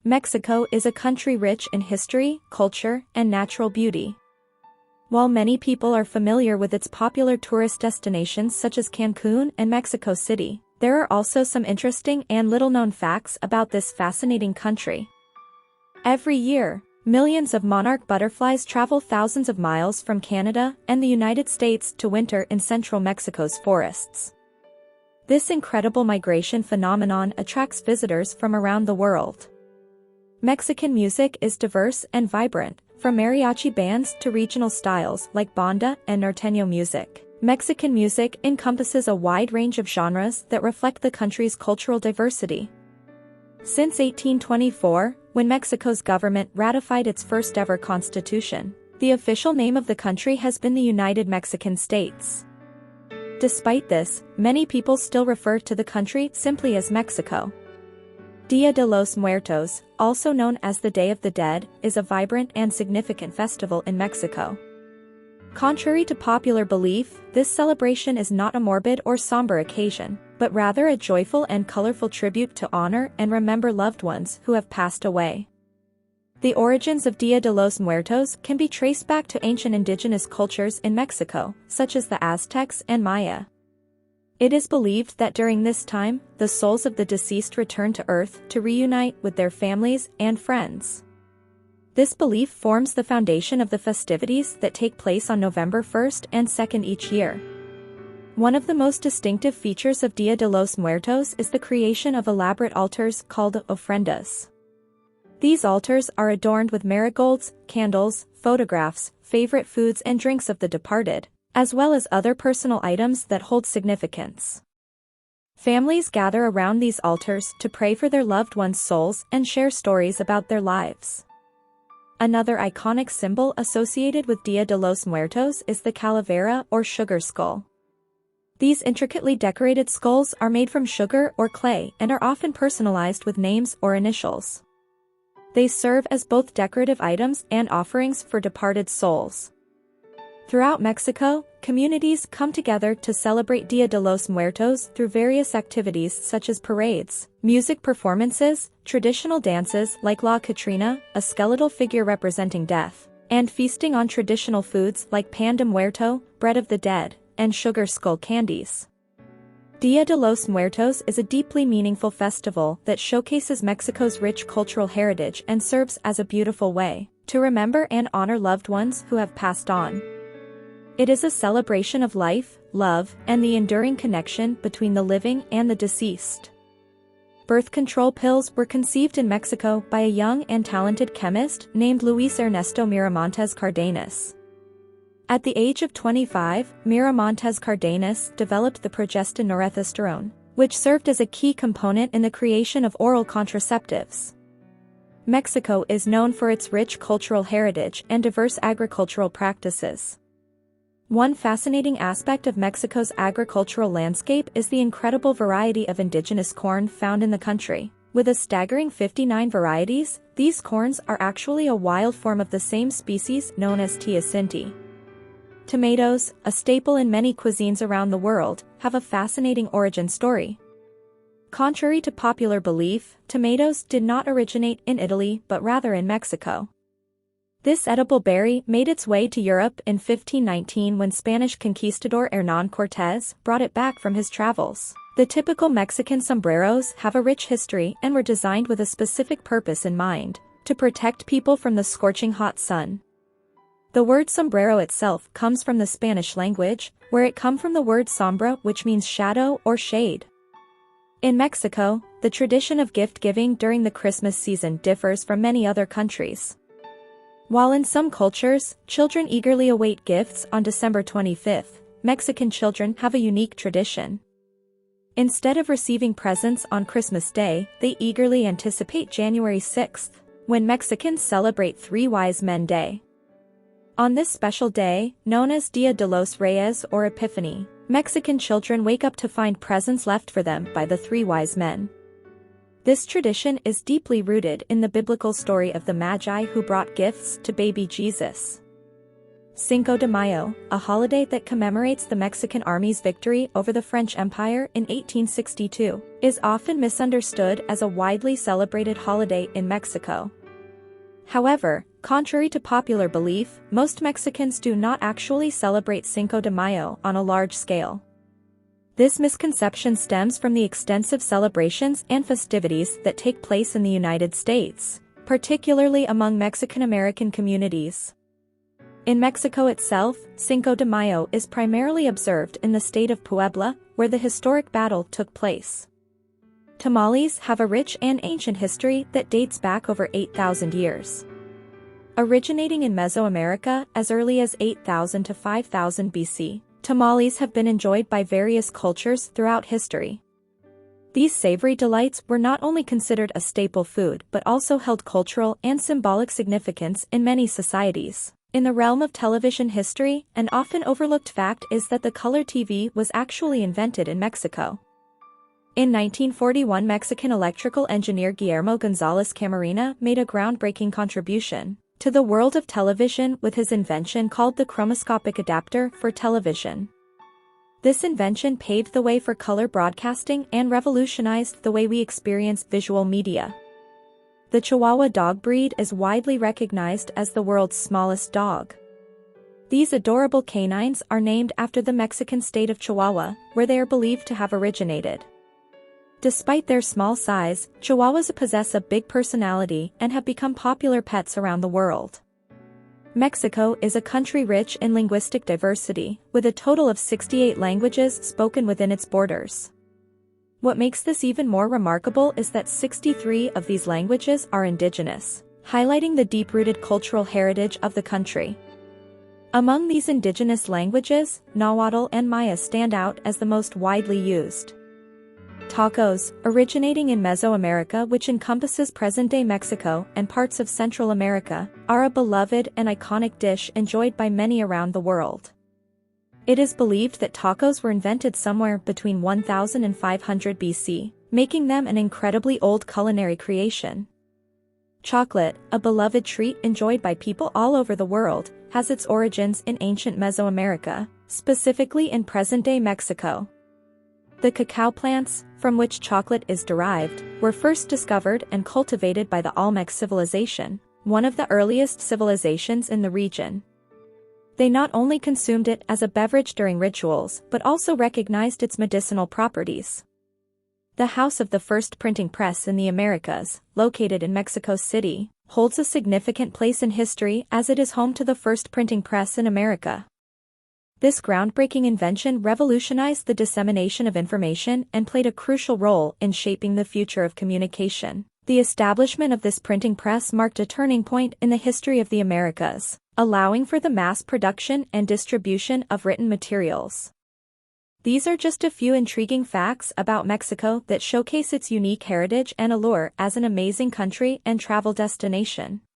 Mexico is a country rich in history, culture, and natural beauty. While many people are familiar with its popular tourist destinations such as Cancun and Mexico City, there are also some interesting and little-known facts about this fascinating country. Every year, millions of monarch butterflies travel thousands of miles from Canada and the United States to winter in central Mexico's forests. This incredible migration phenomenon attracts visitors from around the world. Mexican music is diverse and vibrant, from mariachi bands to regional styles like banda and norteño music. Mexican music encompasses a wide range of genres that reflect the country's cultural diversity. Since 1824, when Mexico's government ratified its first-ever constitution, the official name of the country has been the United Mexican States. Despite this, many people still refer to the country simply as Mexico. Día de los Muertos, also known as the Day of the Dead, is a vibrant and significant festival in Mexico. Contrary to popular belief, this celebration is not a morbid or somber occasion, but rather a joyful and colorful tribute to honor and remember loved ones who have passed away. The origins of Día de los Muertos can be traced back to ancient indigenous cultures in Mexico, such as the Aztecs and Maya. It is believed that during this time, the souls of the deceased return to Earth to reunite with their families and friends. This belief forms the foundation of the festivities that take place on November 1st and 2nd each year. One of the most distinctive features of Día de los Muertos is the creation of elaborate altars called ofrendas. These altars are adorned with marigolds, candles, photographs, favorite foods and drinks of the departed, as well as other personal items that hold significance. Families gather around these altars to pray for their loved ones' souls and share stories about their lives. Another iconic symbol associated with Día de los Muertos is the calavera or sugar skull. These intricately decorated skulls are made from sugar or clay and are often personalized with names or initials. They serve as both decorative items and offerings for departed souls. Throughout Mexico, communities come together to celebrate Día de los Muertos through various activities such as parades, music performances, traditional dances like La Catrina, a skeletal figure representing death, and feasting on traditional foods like pan de muerto, bread of the dead, and sugar skull candies. Día de los Muertos is a deeply meaningful festival that showcases Mexico's rich cultural heritage and serves as a beautiful way to remember and honor loved ones who have passed on. It is a celebration of life, love, and the enduring connection between the living and the deceased. Birth control pills were conceived in Mexico by a young and talented chemist named Luis Ernesto Miramontes Cardenas. At the age of 25, Miramontes Cardenas developed the progestin norethisterone, which served as a key component in the creation of oral contraceptives. Mexico is known for its rich cultural heritage and diverse agricultural practices. One fascinating aspect of Mexico's agricultural landscape is the incredible variety of indigenous corn found in the country. With a staggering 59 varieties, these corns are actually a wild form of the same species known as teosinte. Tomatoes, a staple in many cuisines around the world, have a fascinating origin story. Contrary to popular belief, tomatoes did not originate in Italy but rather in Mexico. This edible berry made its way to Europe in 1519 when Spanish conquistador Hernán Cortés brought it back from his travels. The typical Mexican sombreros have a rich history and were designed with a specific purpose in mind: to protect people from the scorching hot sun. The word sombrero itself comes from the Spanish language, where it comes from the word sombra, which means shadow or shade. In Mexico, the tradition of gift-giving during the Christmas season differs from many other countries. While in some cultures, children eagerly await gifts on December 25th, Mexican children have a unique tradition. Instead of receiving presents on Christmas Day, they eagerly anticipate January 6th, when Mexicans celebrate Three Wise Men Day. On this special day, known as Día de los Reyes or Epiphany, Mexican children wake up to find presents left for them by the Three Wise Men. This tradition is deeply rooted in the biblical story of the Magi who brought gifts to baby Jesus. Cinco de Mayo, a holiday that commemorates the Mexican Army's victory over the French Empire in 1862, is often misunderstood as a widely celebrated holiday in Mexico. However, contrary to popular belief, most Mexicans do not actually celebrate Cinco de Mayo on a large scale. This misconception stems from the extensive celebrations and festivities that take place in the United States, particularly among Mexican-American communities. In Mexico itself, Cinco de Mayo is primarily observed in the state of Puebla, where the historic battle took place. Tamales have a rich and ancient history that dates back over 8,000 years. Originating in Mesoamerica as early as 8,000 to 5,000 BC, tamales have been enjoyed by various cultures throughout history. These savory delights were not only considered a staple food but also held cultural and symbolic significance in many societies. In the realm of television history, an often overlooked fact is that the color TV was actually invented in Mexico. In 1941, Mexican electrical engineer Guillermo González Camarena made a groundbreaking contribution to the world of television with his invention called the chromoscopic adapter for television. This invention paved the way for color broadcasting and revolutionized the way we experience visual media. The Chihuahua dog breed is widely recognized as the world's smallest dog. These adorable canines are named after the Mexican state of Chihuahua, where they are believed to have originated. Despite their small size, Chihuahuas possess a big personality and have become popular pets around the world. Mexico is a country rich in linguistic diversity, with a total of 68 languages spoken within its borders. What makes this even more remarkable is that 63 of these languages are indigenous, highlighting the deep-rooted cultural heritage of the country. Among these indigenous languages, Nahuatl and Maya stand out as the most widely used. Tacos, originating in Mesoamerica, which encompasses present-day Mexico and parts of Central America, are a beloved and iconic dish enjoyed by many around the world. It is believed that tacos were invented somewhere between 1000 and 500 BC, making them an incredibly old culinary creation. Chocolate, a beloved treat enjoyed by people all over the world, has its origins in ancient Mesoamerica, specifically in present-day Mexico. The cacao plants, from which chocolate is derived, were first discovered and cultivated by the Olmec civilization, one of the earliest civilizations in the region. They not only consumed it as a beverage during rituals but also recognized its medicinal properties. The house of the first printing press in the Americas, located in Mexico City, holds a significant place in history as it is home to the first printing press in America. This groundbreaking invention revolutionized the dissemination of information and played a crucial role in shaping the future of communication. The establishment of this printing press marked a turning point in the history of the Americas, allowing for the mass production and distribution of written materials. These are just a few intriguing facts about Mexico that showcase its unique heritage and allure as an amazing country and travel destination.